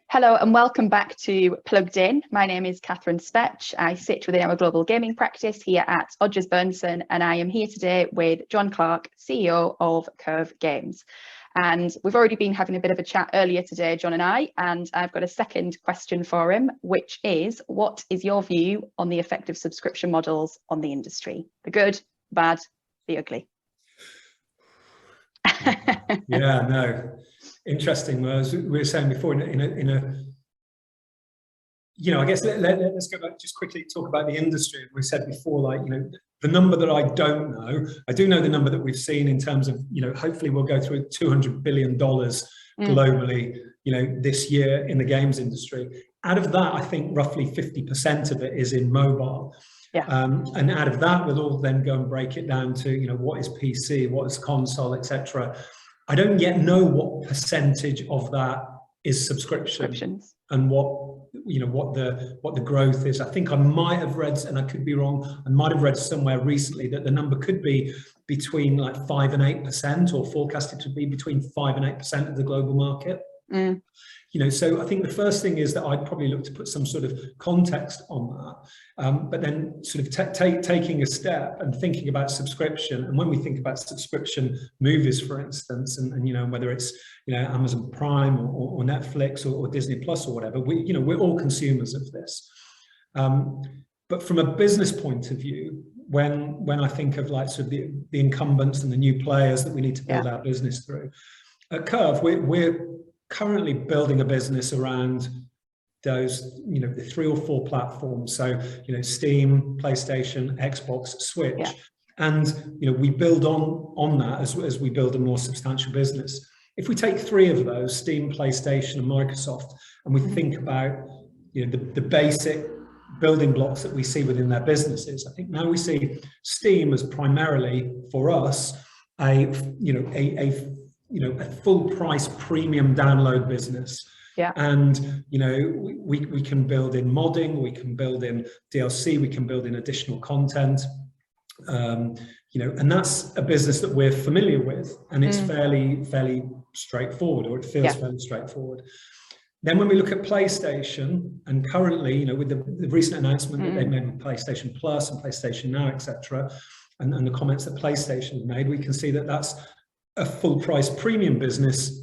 Hello and welcome back to Plugged In. My name is Kathryn Spetch. I sit within our global gaming practice here at Odgers Berndtson, and I am here today with John Clark, CEO of Curve Games. And we've already been having a bit of a chat earlier today, John and I, and I've got a second question for him, which is, what is your view on the effect of subscription models on the industry? The good, bad, the ugly? Yeah, no, interesting. As we were saying before, I guess let's go back, just quickly talk about the industry. We said before, like, the number that I don't know, I do know the number that we've seen in terms of, hopefully we'll go through $200 billion globally, this year in the games industry. Out of that, I think roughly 50% of it is in mobile. Yeah. And out of that, we'll all then go and break it down to, what is PC, what is console, etc. I don't yet know what percentage of that is subscriptions and what the growth is. I think I might have read, and I could be wrong, I might have read somewhere recently that the number could be between like 5 and 8%, or forecasted to be between 5 and 8% of the global market. So I think the first thing is that I'd probably look to put some sort of context on that, but then sort of taking a step and thinking about subscription. And when we think about subscription movies, for instance, and whether it's Amazon Prime or Netflix or Disney Plus or whatever, we're all consumers of this. But from a business point of view, when I think of like sort of the incumbents and the new players that we need to build our business through, at Curve, we're currently building a business around those, the 3 or 4 platforms. So, Steam, PlayStation, Xbox, Switch. And, we build on that as we build a more substantial business. If we take 3 of those, Steam, PlayStation, and Microsoft, and we think about, the basic building blocks that we see within their businesses, I think now we see Steam as primarily, for us, a full price premium download business. Yeah. And we can build in modding, we can build in DLC, we can build in additional content. And that's a business that we're familiar with, and it's fairly straightforward, or it feels fairly straightforward. Then when we look at PlayStation, and currently, with the recent announcement that they've made with PlayStation Plus and PlayStation Now, etc., and the comments that PlayStation made, we can see that that's a full price premium business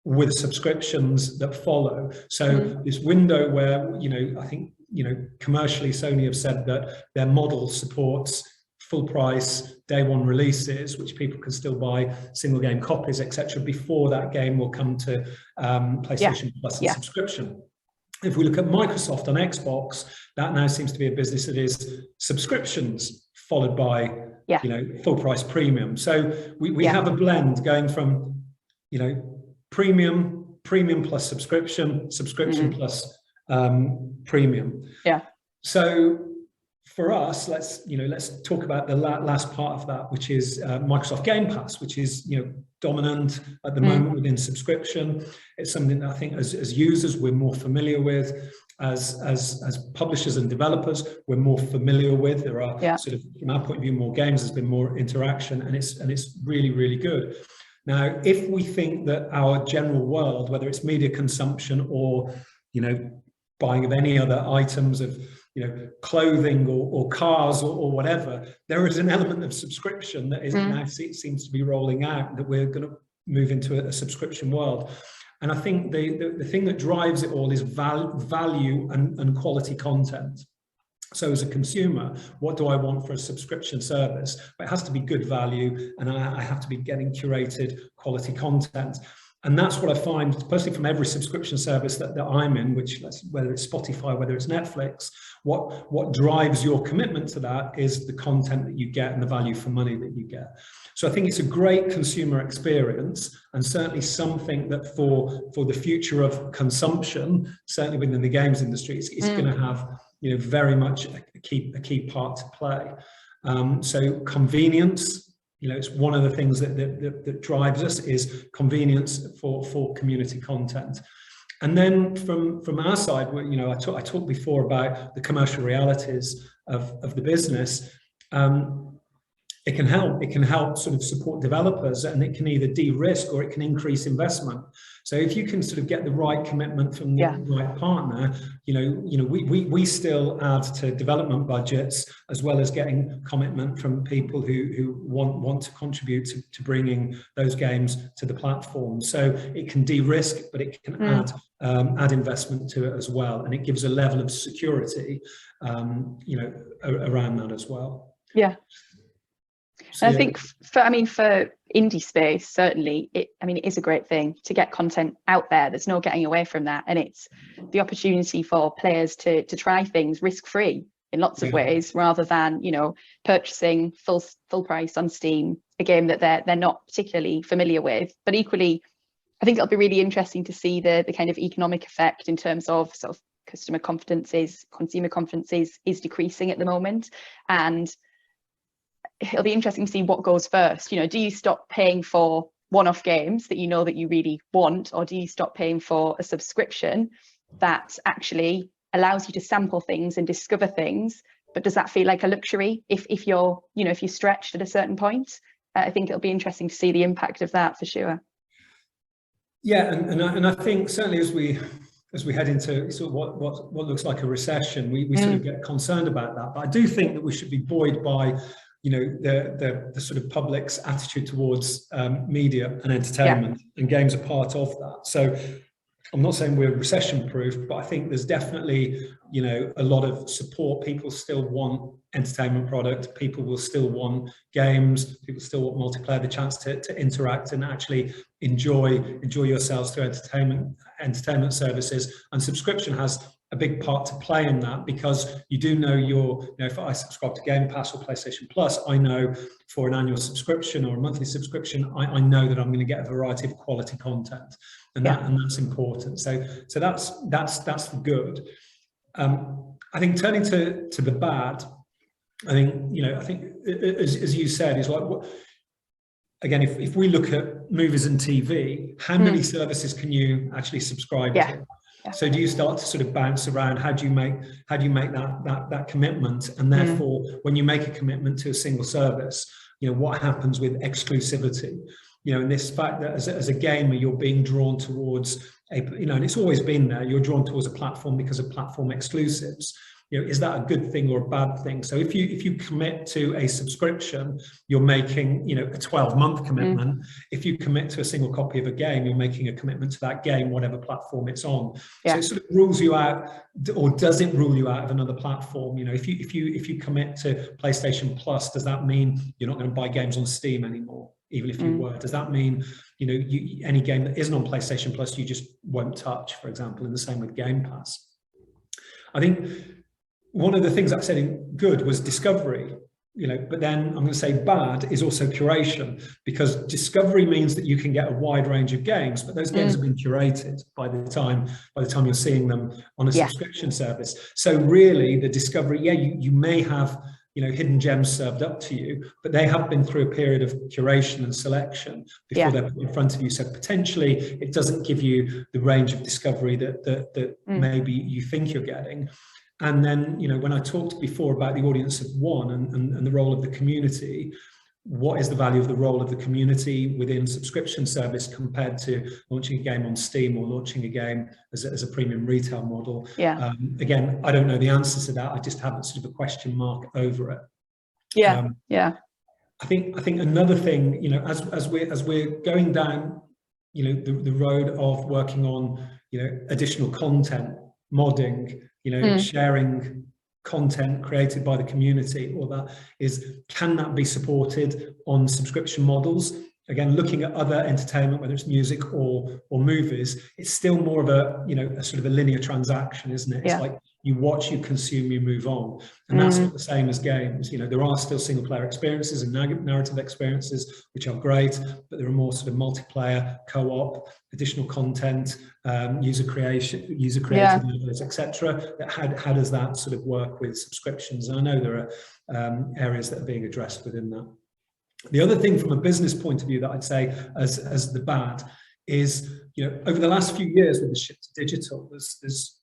with subscriptions that follow. So this window where, I think, commercially Sony have said that their model supports full price day one releases, which people can still buy single game copies, etc., before that game will come to PlayStation Plus and subscription. If we look at Microsoft on Xbox, that now seems to be a business that is subscriptions followed by full price premium. So we have a blend going from, premium plus subscription plus premium. Yeah. So for us, let's talk about the last part of that, which is Microsoft Game Pass, which is dominant at the moment within subscription. It's something that I think as users we're more familiar with. As publishers and developers, we're more familiar with. There are sort of, from our point of view, more games. There's been more interaction, and it's really, really good. Now, if we think that our general world, whether it's media consumption or buying of any other items of clothing or cars or whatever, there is an element of subscription that is now seems to be rolling out, that we're going to move into a subscription world. And I think the thing that drives it all is value and quality content. So as a consumer, what do I want for a subscription service? But it has to be good value, and I have to be getting curated quality content. And that's what I find, personally, from every subscription service that I'm in, whether it's Spotify, whether it's Netflix, what drives your commitment to that is the content that you get and the value for money that you get. So I think it's a great consumer experience, and certainly something that for the future of consumption, certainly within the games industry, it's going to have very much a key part to play. So convenience. It's one of the things that drives us is convenience for community content. And then from our side, I talked before about the commercial realities of the business. it can help. It can help sort of support developers, and it can either de-risk or it can increase investment. So if you can sort of get the right commitment from the right partner, we still add to development budgets, as well as getting commitment from people who want to contribute to bringing those games to the platform. So it can de-risk, but it can add investment to it as well, and it gives a level of security, around that as well. Yeah. So, and I think for indie space, certainly it is a great thing to get content out there. There's no getting away from that, and it's the opportunity for players to try things risk-free in lots of ways, rather than purchasing full price on Steam a game that they're not particularly familiar with. But equally, I think it'll be really interesting to see the kind of economic effect in terms of sort of consumer confidence is decreasing at the moment, and it'll be interesting to see what goes first. Do you stop paying for one-off games that that you really want, or do you stop paying for a subscription that actually allows you to sample things and discover things? But does that feel like a luxury if you're if you're stretched at a certain point? I think it'll be interesting to see the impact of that for sure. Yeah, and I think certainly as we head into sort of what looks like a recession, we sort of get concerned about that. But I do think that we should be buoyed by the sort of public's attitude towards media and entertainment, and games are part of that. So I'm not saying we're recession proof, but I think there's definitely a lot of support. People still want entertainment product, people will still want games, people still want multiplayer, the chance to interact and actually enjoy yourselves through entertainment services, and subscription has a big part to play in that, because you do know if I subscribe to Game Pass or PlayStation Plus, I know for an annual subscription or a monthly subscription, I know that I'm going to get a variety of quality content, and that's important. So that's good. I think turning to the bad, I think as you said, is like, again, if we look at movies and TV, how many services can you actually subscribe to? So do you start to sort of bounce around? How do you make that commitment? And therefore, when you make a commitment to a single service, what happens with exclusivity? And this fact that as a gamer, you're being drawn towards and it's always been there, you're drawn towards a platform because of platform exclusives. Is that a good thing or a bad thing? So if you commit to a subscription, you're making a 12-month commitment. If you commit to a single copy of a game, you're making a commitment to that game, whatever platform it's on. So it sort of rules you out, or does it rule you out of another platform? If you commit to PlayStation Plus, does that mean you're not going to buy games on Steam anymore, even if you were? Does that mean any game that isn't on PlayStation Plus you just won't touch, for example? And the same with Game Pass. I think one of the things I've said in good was discovery, but then I'm going to say bad is also curation, because discovery means that you can get a wide range of games, but those games have been curated by the time you're seeing them on a subscription service. So really the discovery, you may have hidden gems served up to you, but they have been through a period of curation and selection before they're put in front of you. So potentially it doesn't give you the range of discovery that maybe you think you're getting. And then, when I talked before about the audience of one and the role of the community, what is the value of the role of the community within subscription service compared to launching a game on Steam or launching a game as a premium retail model? Again, I don't know the answer to that. I just have sort of a question mark over it. I think another thing, as we're going down, the road of working on, additional content, modding, sharing content created by the community, all that can that be supported on subscription models? Again, looking at other entertainment, whether it's music or movies, it's still more of a sort of a linear transaction, isn't it? It's like you watch, you consume, you move on. And that's not the same as games. There are still single player experiences and narrative experiences, which are great, but there are more sort of multiplayer, co-op, additional content, user created levels, etc. How does that sort of work with subscriptions? And I know there are areas that are being addressed within that. The other thing from a business point of view that I'd say as the bad is, over the last few years with the shift to digital,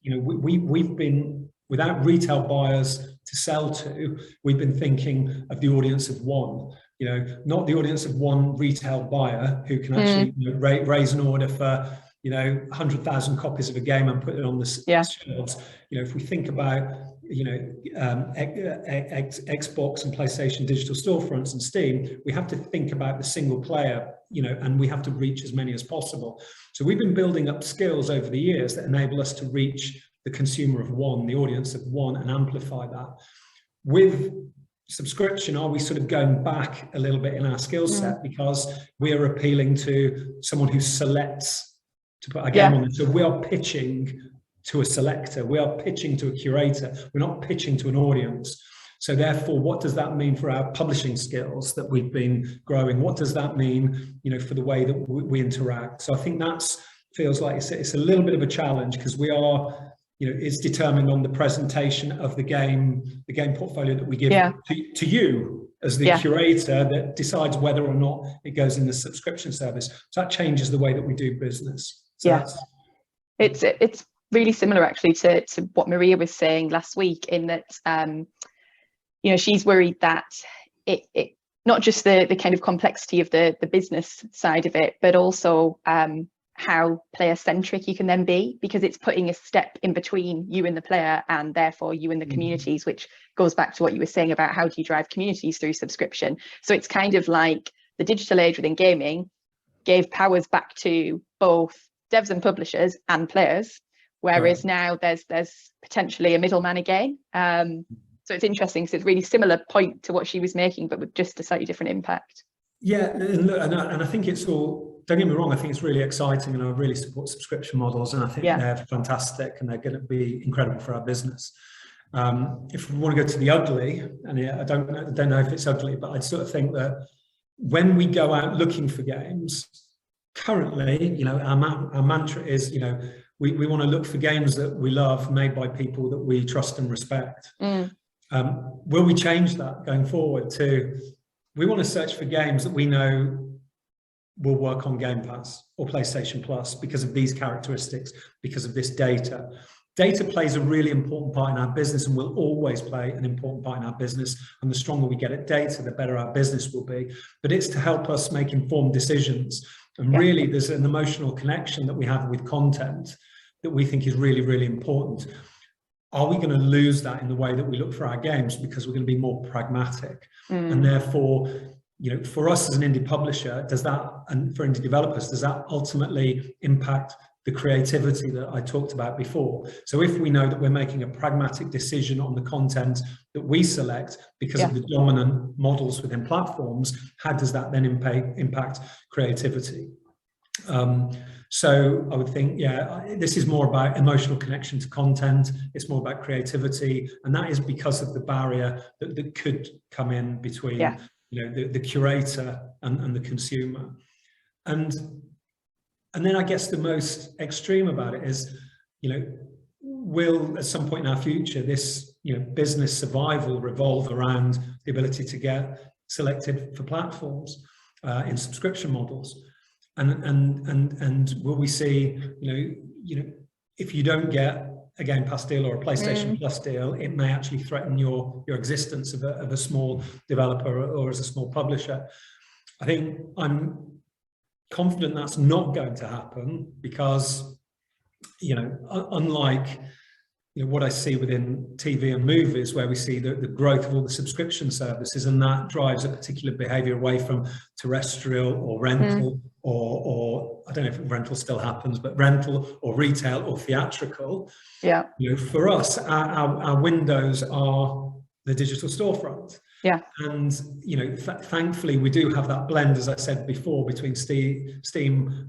we've been, without retail buyers to sell to, we've been thinking of the audience of one. not the audience of one retail buyer who can actually raise an order for 100,000 copies of a game and put it on the shelves. If we think about Xbox and PlayStation digital storefronts and Steam, we have to think about the single player, and we have to reach as many as possible. So we've been building up skills over the years that enable us to reach the consumer of one, the audience of one, and amplify that. With subscription, are we sort of going back a little bit in our skill set because we are appealing to someone who selects to put a game on it? So we are pitching to a selector, we are pitching to a curator, we're not pitching to an audience. So therefore, what does that mean for our publishing skills that we've been growing? What does that mean, for the way that we interact? So I think that's feels like it's a little bit of a challenge, because we are, it's determined on the presentation of the game portfolio that we give to you as the curator that decides whether or not it goes in the subscription service. So that changes the way that we do business. So it's really similar actually to what Maria was saying last week, in that she's worried that it not just the kind of complexity of the business side of it, but also how player centric you can then be, because it's putting a step in between you and the player, and therefore you and the communities, which goes back to what you were saying about how do you drive communities through subscription. So it's kind of like the digital age within gaming gave powers back to both devs and publishers and players, whereas now there's potentially a middleman again. So it's interesting, because it's a really similar point to what she was making, but with just a slightly different impact. Yeah, and I think it's all, don't get me wrong, I think it's really exciting, and I really support subscription models, and I think they're fantastic, and they're going to be incredible for our business. If we want to go to the ugly, and I don't know if it's ugly, but I sort of think that when we go out looking for games, currently, our mantra is, we want to look for games that we love, made by people that we trust and respect. Will we change that going forward to, we want to search for games that we know will work on Game Pass or PlayStation Plus because of these characteristics, because of this data. Data plays a really important part in our business, and will always play an important part in our business. And the stronger we get at data, the better our business will be. But it's to help us make informed decisions. And really, there's an emotional connection that we have with content that we think is really, really important. Are we going to lose that in the way that we look for our games, because we're going to be more pragmatic? And therefore, for us as an indie publisher, does that, and for indie developers, does that ultimately impact the creativity that I talked about before? So if we know that we're making a pragmatic decision on the content that we select because of the dominant models within platforms, how does that then impact creativity? So I would think, this is more about emotional connection to content. It's more about creativity, and that is because of the barrier that could come in between the curator and the consumer. And then I guess the most extreme about it is, will at some point in our future this business survival revolve around the ability to get selected for platforms in subscription models? And will we see, if you don't get a Game Pass deal or a PlayStation Plus deal, it may actually threaten your existence of a small developer or as a small publisher. I think I'm confident that's not going to happen, because, unlike what I see within TV and movies, where we see the growth of all the subscription services, and that drives a particular behavior away from terrestrial or rental, or I don't know if rental still happens, but rental or retail or theatrical. For us, our windows are the digital storefront. And thankfully we do have that blend, as I said before, between Steam,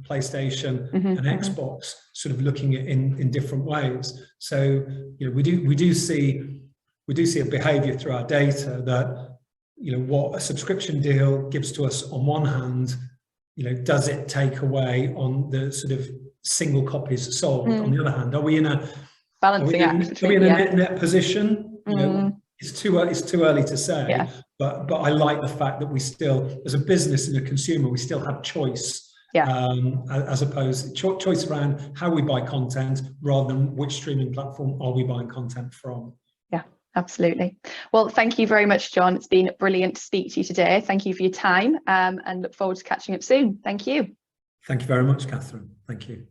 PlayStation, and Xbox, sort of looking at in different ways. So we do see a behavior through our data that what a subscription deal gives to us on one hand, does it take away on the sort of single copies sold? On the other hand, are we in a balancing act? Are we in a net position? It's too early to say, but I like the fact that we still, as a business and a consumer, we still have choice, as opposed to choice around how we buy content rather than which streaming platform are we buying content from. Absolutely. Well, thank you very much, John. It's been brilliant to speak to you today. Thank you for your time, and look forward to catching up soon. Thank you. Thank you very much, Kathryn. Thank you.